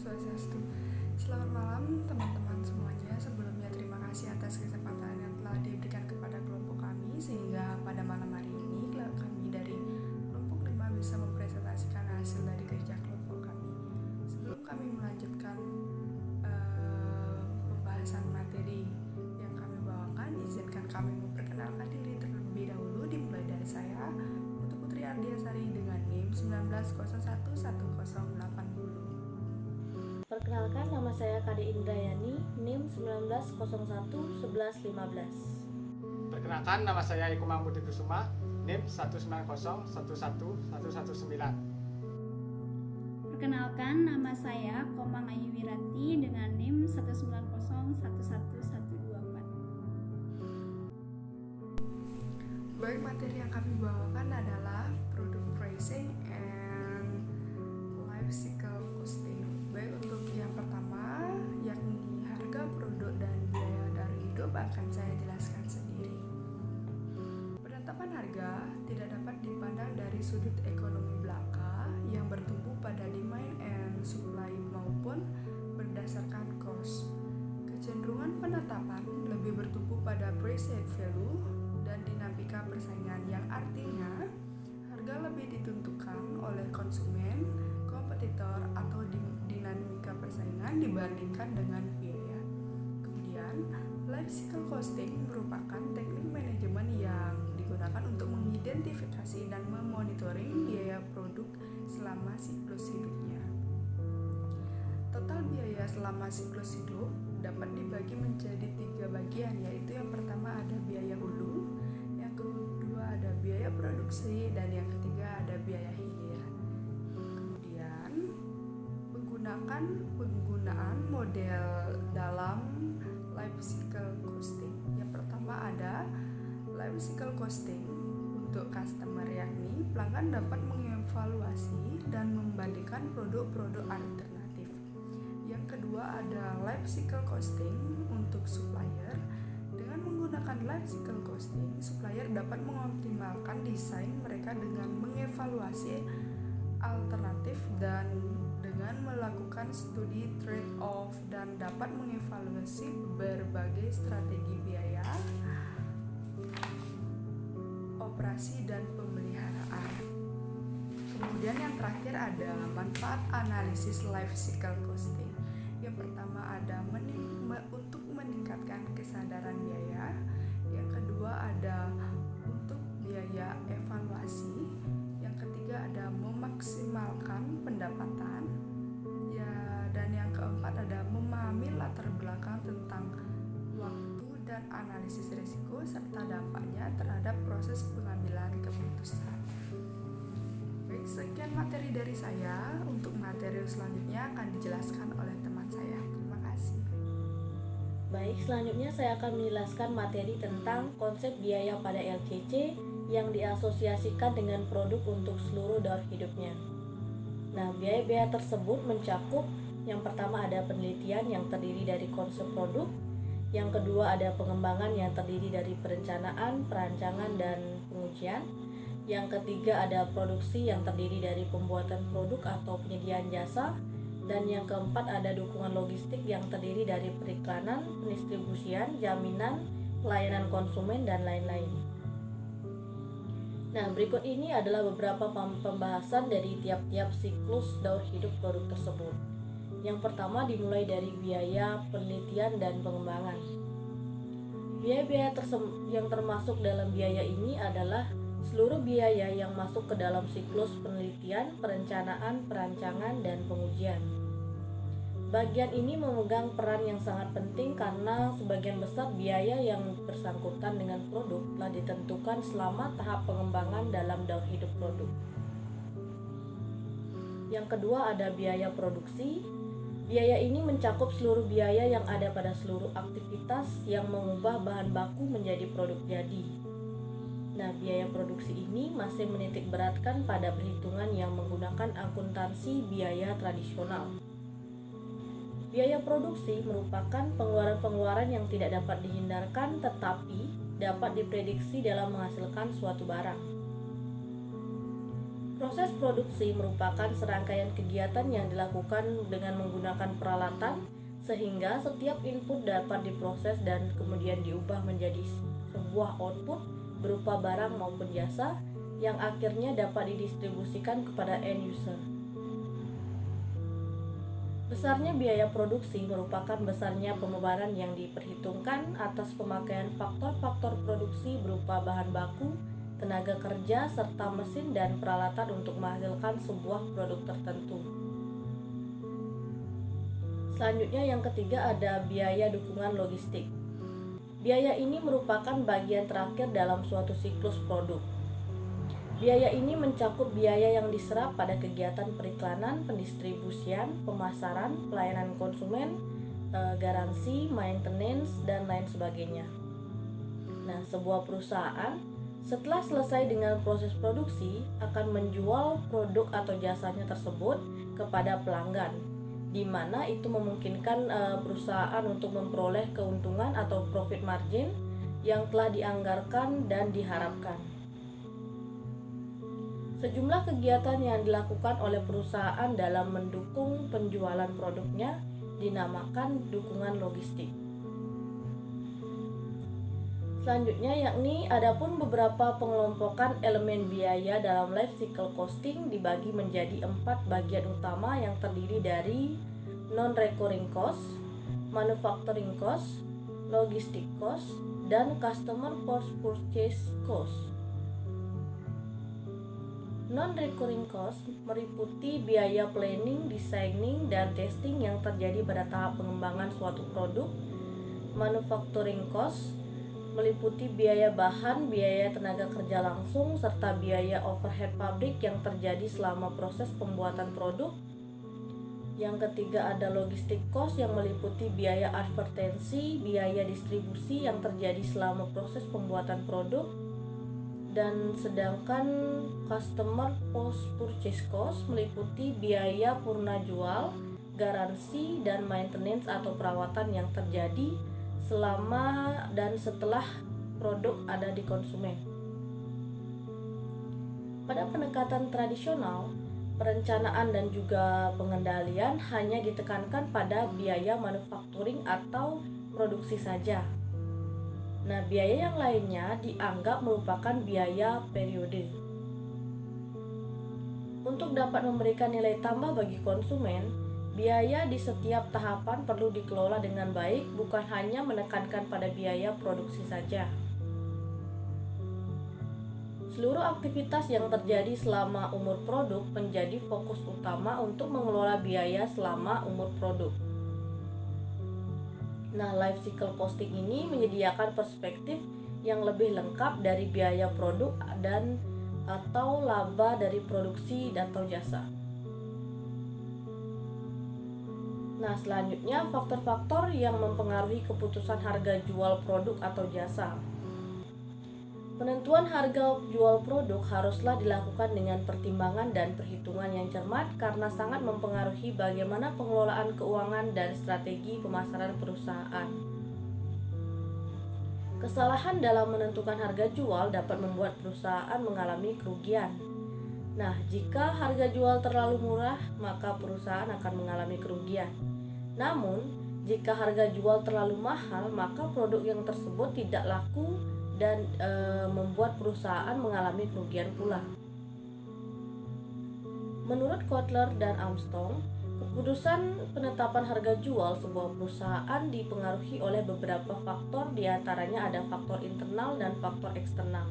Swastiastu. Selamat malam teman-teman semuanya. Sebelumnya terima kasih atas kesempatan yang telah diberikan kepada kelompok kami, sehingga pada malam hari ini kami dari kelompok 5 bisa mempresentasikan hasil dari kerja kelompok kami. Sebelum kami melanjutkan pembahasan materi yang kami bawakan, izinkan kami memperkenalkan diri terlebih dahulu, dimulai dari saya, Putu Putri Ardiasari dengan NIM 19011080. Perkenalkan, nama saya Kade Indrayani, NIM 19011115. Perkenalkan, nama saya Eko Mahmudi Kusuma, NIM 190111119. Perkenalkan, nama saya Komang Ayu Wirati dengan NIM 190111124. Baik, materi yang kami bawakan adalah product pricing and life cycle costing. Baik, untuk yang pertama yakni harga produk dan biaya dari hidup akan saya jelaskan sendiri. Penetapan harga tidak dapat dipandang dari sudut ekonomi belaka yang bertumbuh pada demand and supply maupun berdasarkan cost. Kecenderungan penetapan lebih bertumbuh pada preset value dan dinamika persaingan, yang artinya harga lebih ditentukan oleh konsumen, kompetitor, atau dinamika persaingan dibandingkan dengan biaya. Kemudian, life cycle costing merupakan teknik manajemen yang digunakan untuk mengidentifikasi dan memonitoring biaya produk selama siklus hidupnya. Total biaya selama siklus hidup dapat dibagi menjadi 3 bagian, yaitu yang pertama ada biaya hulu, yang kedua ada biaya produksi, dan yang ketiga ada biaya hilir. Kemudian penggunaan model dalam life cycle costing. Yang pertama ada life cycle costing untuk customer, yakni pelanggan dapat mengevaluasi dan membandingkan produk-produk alternatif. Yang kedua ada life cycle costing untuk supplier. Dengan menggunakan life cycle costing, supplier dapat mengoptimalkan desain mereka dengan mengevaluasi alternatif dan dengan melakukan studi trade-off, dan dapat mengevaluasi berbagai strategi biaya, operasi, dan pemeliharaan. Kemudian yang terakhir ada manfaat analisis life cycle costing. Yang pertama ada untuk meningkatkan kesadaran biaya. Yang kedua ada untuk biaya evaluasi. Yang ketiga ada memaksimalkan pendapatan. Dan yang keempat ada memahami latar belakang tentang waktu dan analisis risiko serta dampaknya terhadap proses pengambilan keputusan. Baik, sekian materi dari saya. Untuk materi selanjutnya akan dijelaskan oleh teman saya. Terima kasih. Baik, selanjutnya saya akan menjelaskan materi tentang konsep biaya pada LCC yang diasosiasikan dengan produk untuk seluruh daur hidupnya. Nah, biaya-biaya tersebut mencakup yang pertama ada penelitian yang terdiri dari konsep produk, yang kedua ada pengembangan yang terdiri dari perencanaan, perancangan, dan pengujian, yang ketiga ada produksi yang terdiri dari pembuatan produk atau penyediaan jasa, dan yang keempat ada dukungan logistik yang terdiri dari periklanan, pendistribusian, jaminan, pelayanan konsumen, dan lain-lain. Nah, berikut ini adalah beberapa pembahasan dari tiap-tiap siklus daur hidup produk tersebut. Yang pertama dimulai dari biaya penelitian dan pengembangan. Biaya-biaya yang termasuk dalam biaya ini adalah seluruh biaya yang masuk ke dalam siklus penelitian, perencanaan, perancangan, dan pengujian. Bagian ini memegang peran yang sangat penting karena sebagian besar biaya yang bersangkutan dengan produk telah ditentukan selama tahap pengembangan dalam daur hidup produk. Yang kedua ada biaya produksi. Biaya ini mencakup seluruh biaya yang ada pada seluruh aktivitas yang mengubah bahan baku menjadi produk jadi. Nah, biaya produksi ini masih menitik beratkan pada perhitungan yang menggunakan akuntansi biaya tradisional. Biaya produksi merupakan pengeluaran-pengeluaran yang tidak dapat dihindarkan tetapi dapat diprediksi dalam menghasilkan suatu barang. Proses produksi merupakan serangkaian kegiatan yang dilakukan dengan menggunakan peralatan sehingga setiap input dapat diproses dan kemudian diubah menjadi sebuah output berupa barang maupun jasa yang akhirnya dapat didistribusikan kepada end user. Besarnya biaya produksi merupakan besarnya pembebanan yang diperhitungkan atas pemakaian faktor-faktor produksi berupa bahan baku, tenaga kerja, serta mesin dan peralatan untuk menghasilkan sebuah produk tertentu. Selanjutnya yang ketiga ada biaya dukungan logistik. Biaya ini merupakan bagian terakhir dalam suatu siklus produk. Biaya ini mencakup biaya yang diserap pada kegiatan periklanan, pendistribusian, pemasaran, pelayanan konsumen, garansi, maintenance, dan lain sebagainya. Nah, sebuah perusahaan setelah selesai dengan proses produksi akan menjual produk atau jasanya tersebut kepada pelanggan, di mana itu memungkinkan perusahaan untuk memperoleh keuntungan atau profit margin yang telah dianggarkan dan diharapkan. Sejumlah kegiatan yang dilakukan oleh perusahaan dalam mendukung penjualan produknya dinamakan dukungan logistik. Selanjutnya yakni adapun beberapa pengelompokan elemen biaya dalam life cycle costing dibagi menjadi 4 bagian utama yang terdiri dari non-recurring cost, manufacturing cost, logistic cost, dan customer post purchase cost. Non-recurring cost meliputi biaya planning, designing, dan testing yang terjadi pada tahap pengembangan suatu produk. Manufacturing cost meliputi biaya bahan, biaya tenaga kerja langsung, serta biaya overhead pabrik yang terjadi selama proses pembuatan produk. Yang ketiga ada logistic cost yang meliputi biaya advertensi, biaya distribusi yang terjadi selama proses pembuatan produk. Dan sedangkan customer post purchase cost meliputi biaya purna jual, garansi, dan maintenance atau perawatan yang terjadi selama dan setelah produk ada di konsumen. Pada pendekatan tradisional, perencanaan dan juga pengendalian hanya ditekankan pada biaya manufacturing atau produksi saja. Nah, biaya yang lainnya dianggap merupakan biaya periode. Untuk dapat memberikan nilai tambah bagi konsumen, biaya di setiap tahapan perlu dikelola dengan baik, bukan hanya menekankan pada biaya produksi saja. Seluruh aktivitas yang terjadi selama umur produk menjadi fokus utama untuk mengelola biaya selama umur produk. Nah, life cycle costing ini menyediakan perspektif yang lebih lengkap dari biaya produk dan atau laba dari produksi atau jasa. Nah, selanjutnya faktor-faktor yang mempengaruhi keputusan harga jual produk atau jasa. Penentuan harga jual produk haruslah dilakukan dengan pertimbangan dan perhitungan yang cermat karena sangat mempengaruhi bagaimana pengelolaan keuangan dan strategi pemasaran perusahaan. Kesalahan dalam menentukan harga jual dapat membuat perusahaan mengalami kerugian. Nah, jika harga jual terlalu murah, maka perusahaan akan mengalami kerugian. Namun, jika harga jual terlalu mahal, maka produk yang tersebut tidak laku dan membuat perusahaan mengalami kerugian pula. Menurut Kotler dan Armstrong, keputusan penetapan harga jual sebuah perusahaan dipengaruhi oleh beberapa faktor, diantaranya ada faktor internal dan faktor eksternal.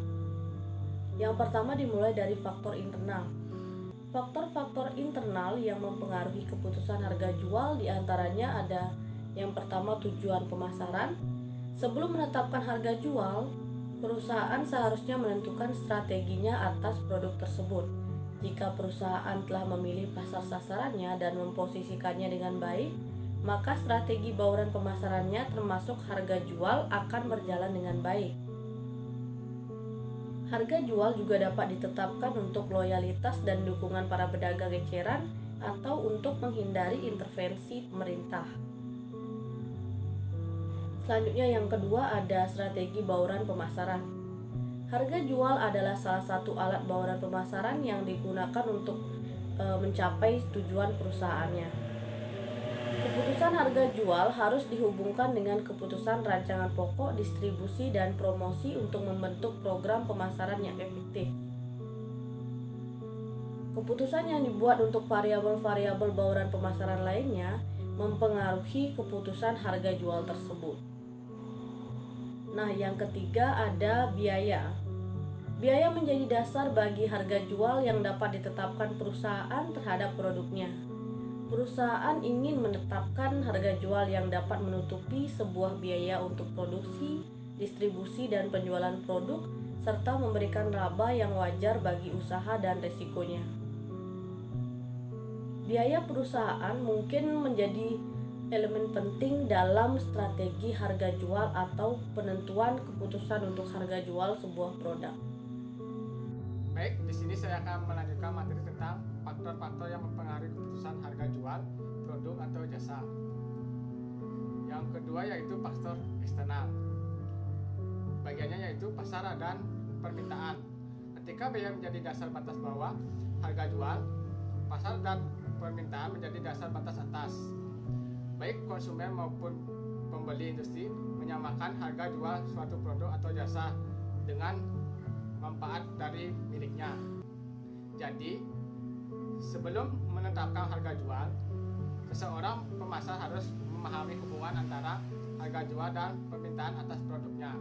Yang pertama dimulai dari faktor internal. Faktor-faktor internal yang mempengaruhi keputusan harga jual diantaranya ada yang pertama tujuan pemasaran. Sebelum menetapkan harga jual, perusahaan seharusnya menentukan strateginya atas produk tersebut. Jika perusahaan telah memilih pasar sasarannya dan memposisikannya dengan baik, maka strategi bauran pemasarannya termasuk harga jual akan berjalan dengan baik. Harga jual juga dapat ditetapkan untuk loyalitas dan dukungan para pedagang eceran atau untuk menghindari intervensi pemerintah. Selanjutnya yang kedua ada strategi bauran pemasaran. Harga jual adalah salah satu alat bauran pemasaran yang digunakan untuk mencapai tujuan perusahaannya. Keputusan harga jual harus dihubungkan dengan keputusan rancangan pokok, distribusi, dan promosi untuk membentuk program pemasaran yang efektif. Keputusan yang dibuat untuk variabel-variabel bauran pemasaran lainnya mempengaruhi keputusan harga jual tersebut. Nah, yang ketiga ada biaya. Biaya menjadi dasar bagi harga jual yang dapat ditetapkan perusahaan terhadap produknya. Perusahaan ingin menetapkan harga jual yang dapat menutupi sebuah biaya untuk produksi, distribusi, dan penjualan produk, serta memberikan laba yang wajar bagi usaha dan resikonya. Biaya perusahaan mungkin menjadi elemen penting dalam strategi harga jual atau penentuan keputusan untuk harga jual sebuah produk. Baik, di sini saya akan melanjutkan materi tentang faktor-faktor yang mempengaruhi keputusan harga jual produk atau jasa. Yang kedua yaitu faktor eksternal. Bagiannya yaitu pasar dan permintaan. Ketika biaya menjadi dasar batas bawah harga jual, pasar dan permintaan menjadi dasar batas atas. Baik konsumen maupun pembeli industri menyamakan harga jual suatu produk atau jasa dengan manfaat dari miliknya. Jadi, sebelum menetapkan harga jual, seseorang pemasar harus memahami hubungan antara harga jual dan permintaan atas produknya.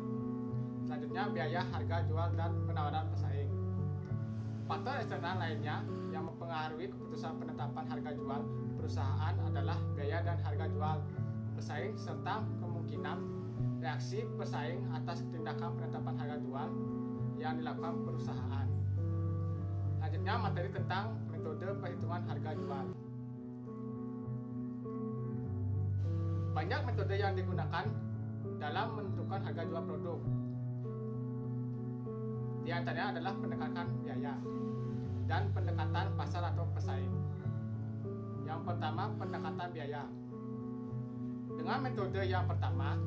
Selanjutnya, biaya harga jual dan penawaran pesaing. Faktor eksternal lainnya yang mempengaruhi keputusan penetapan harga jual perusahaan adalah biaya dan harga jual pesaing serta kemungkinan reaksi pesaing atas tindakan penetapan harga jual yang dilakukan perusahaan. Selanjutnya materi tentang metode perhitungan harga jual. Banyak metode yang digunakan dalam menentukan harga jual produk. Di antaranya adalah pendekatan biaya dan pendekatan pasar atau pesaing. Yang pertama, pendekatan biaya. Dengan metode yang pertama,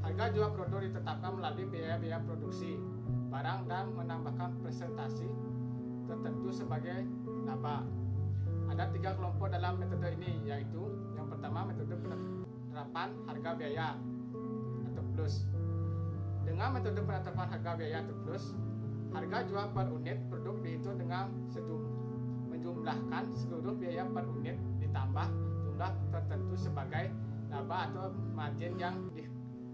harga jual produk ditetapkan melalui biaya-biaya produksi barang dan menambahkan presentasi tertentu sebagai laba. Ada 3 kelompok dalam metode ini, yaitu yang pertama metode penetapan harga biaya atau plus. Dengan metode penetapan harga biaya atau plus, harga jual per unit produk dihitung dengan menjumlahkan seluruh biaya per unit ditambah jumlah tertentu sebagai laba atau margin yang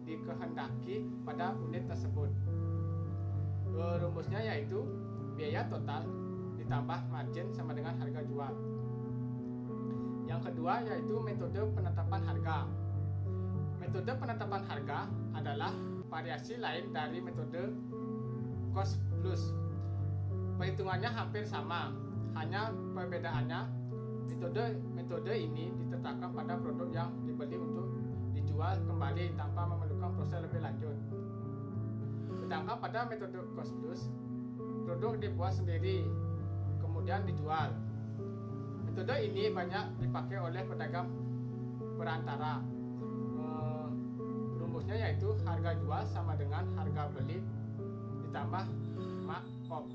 dikehendaki pada unit tersebut. Rumusnya yaitu biaya total ditambah margin sama dengan harga jual. Yang kedua yaitu metode penetapan harga. Metode penetapan harga adalah variasi lain dari metode cost plus. Perhitungannya hampir sama, hanya perbedaannya metode ini ditetapkan pada produk yang dibeli untuk dijual kembali tanpa memerlukan proses lebih lanjut. Sedangkan pada metode cost plus, produk dibuat sendiri, kemudian dijual. Metode ini banyak dipakai oleh pedagang perantara. Rumusnya yaitu harga jual sama dengan harga beli ditambah markup.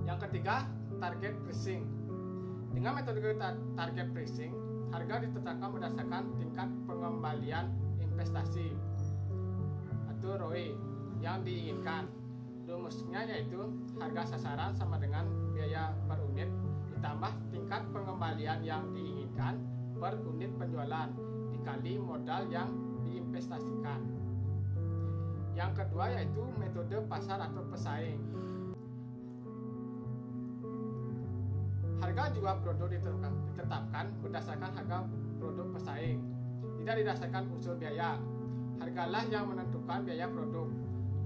Yang ketiga, target pricing. Dengan metode target pricing, harga ditetapkan berdasarkan tingkat pengembalian investasi atau ROI yang diinginkan. Rumusnya yaitu harga sasaran sama dengan biaya per unit ditambah tingkat pengembalian yang diinginkan per unit penjualan dikali modal yang diinvestasikan. Yang kedua yaitu metode pasar atau pesaing. Harga jual produk ditetapkan berdasarkan harga produk pesaing, tidak didasarkan unsur biaya. Hargalah yang menentukan biaya produk.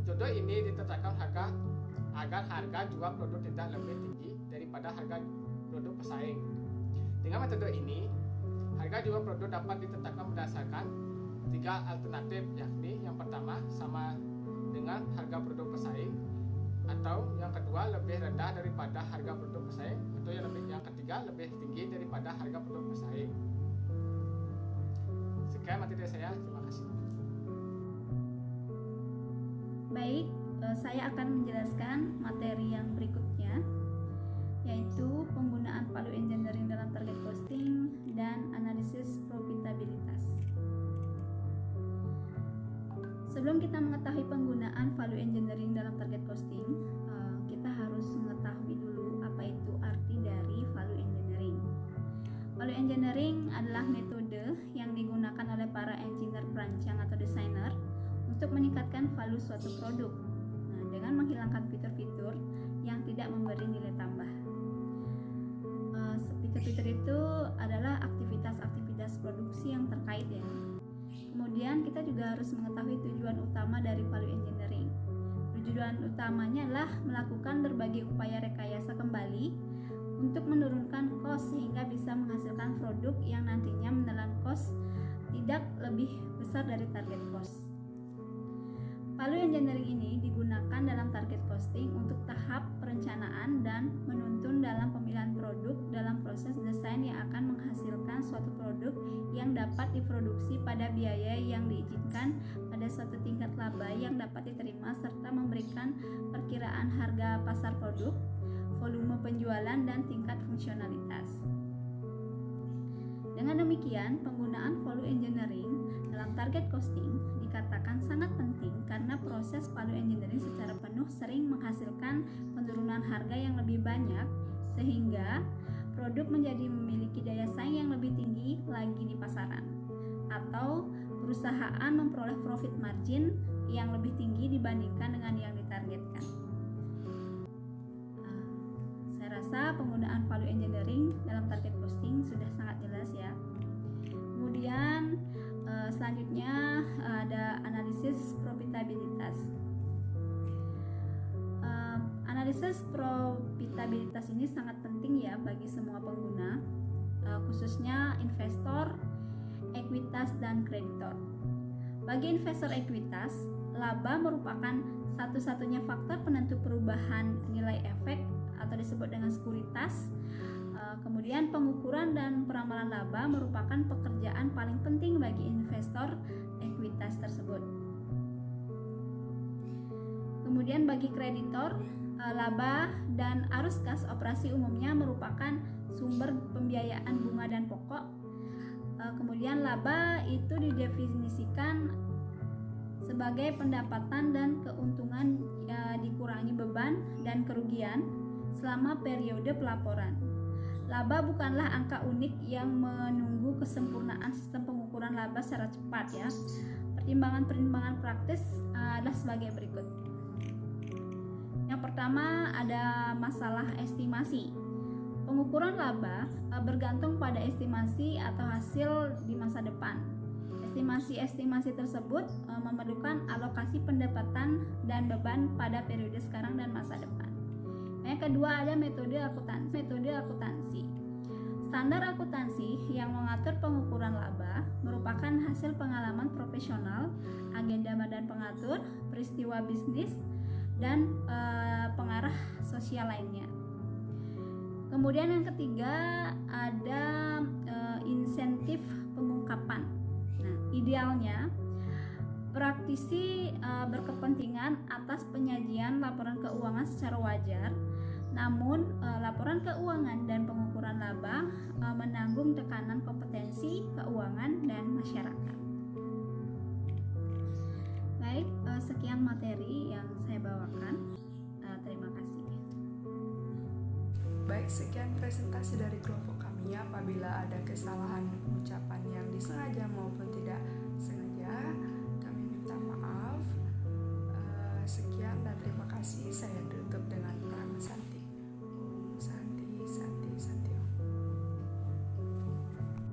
Metode ini ditetapkan agar harga jual produk tidak lebih tinggi daripada harga produk pesaing. Dengan metode ini, harga jual produk dapat ditetapkan berdasarkan 3 alternatif, yakni yang pertama sama dengan harga produk pesaing, atau yang kedua lebih rendah daripada harga produk pesaing, atau yang ketiga lebih tinggi daripada harga produk pesaing. Sekian materi saya, terima kasih. Baik, saya akan menjelaskan materi yang berikutnya, yaitu penggunaan value engineering dalam target costing dan analisis profitabilitas. Sebelum kita mengetahui penggunaan value engineering dalam target costing, kita harus mengetahui dulu apa itu arti dari value engineering. Value engineering adalah metode yang digunakan oleh para engineer perancang atau desainer untuk meningkatkan value suatu produk, dengan menghilangkan fitur-fitur yang tidak memberi nilai tambah. Fitur-fitur itu adalah aktivitas-aktivitas produksi yang terkait ya. Kemudian kita juga harus mengetahui tujuan utama dari value engineering. Tujuan utamanya adalah melakukan berbagai upaya rekayasa kembali untuk menurunkan cost sehingga bisa menghasilkan produk yang nantinya menelan cost tidak lebih besar dari target cost. Value engineering ini digunakan dalam target costing untuk tahap perencanaan dan menuntun dalam pemilihan produk dalam proses desain yang akan menghasilkan suatu produk yang dapat diproduksi pada biaya yang diizinkan pada suatu tingkat laba yang dapat diterima serta memberikan perkiraan harga pasar produk, volume penjualan, dan tingkat fungsionalitas. Dengan demikian, penggunaan value engineering dalam target costing dikatakan sangat penting karena proses value engineering secara penuh sering menghasilkan penurunan harga yang lebih banyak sehingga produk menjadi memiliki daya saing yang lebih tinggi lagi di pasaran, atau perusahaan memperoleh profit margin yang lebih tinggi dibandingkan dengan yang ditargetkan. Saya rasa penggunaan value engineering dalam target costing sudah sangat jelas ya. Kemudian selanjutnya ada analisis profitabilitas. Analisis profitabilitas ini sangat penting ya bagi semua pengguna, khususnya investor, ekuitas, dan kreditor. Bagi investor ekuitas, laba merupakan satu-satunya faktor penentu perubahan nilai efek atau disebut dengan sekuritas. Kemudian pengukuran dan peramalan laba merupakan pekerjaan paling penting bagi investor ekuitas tersebut. Kemudian bagi kreditor, laba dan arus kas operasi umumnya merupakan sumber pembiayaan bunga dan pokok. Kemudian laba itu didefinisikan sebagai pendapatan dan keuntungan dikurangi beban dan kerugian selama periode pelaporan. Laba bukanlah angka unik yang menunggu kesempurnaan sistem pengukuran laba secara cepat ya. Pertimbangan-pertimbangan praktis adalah sebagai berikut. Yang pertama ada masalah estimasi. Pengukuran laba bergantung pada estimasi atau hasil di masa depan. Estimasi-estimasi tersebut memerlukan alokasi pendapatan dan beban pada periode sekarang dan masa depan. Yang kedua ada metode akuntansi. Standar akuntansi yang mengatur pengukuran laba merupakan hasil pengalaman profesional, agenda badan pengatur, peristiwa bisnis, dan pengarah sosial lainnya. Kemudian yang ketiga ada insentif pengungkapan. Nah, idealnya praktisi berkepentingan atas penyajian laporan keuangan secara wajar, namun laporan keuangan dan pengukuran laba menanggung tekanan kompetensi keuangan dan masyarakat. Baik, sekian materi yang saya bawakan. Terima kasih. Baik, sekian presentasi dari kelompok kami. Apabila ada kesalahan ucapan yang disengaja maupun tidak sengaja, kami minta maaf. Sekian dan terima kasih. Saya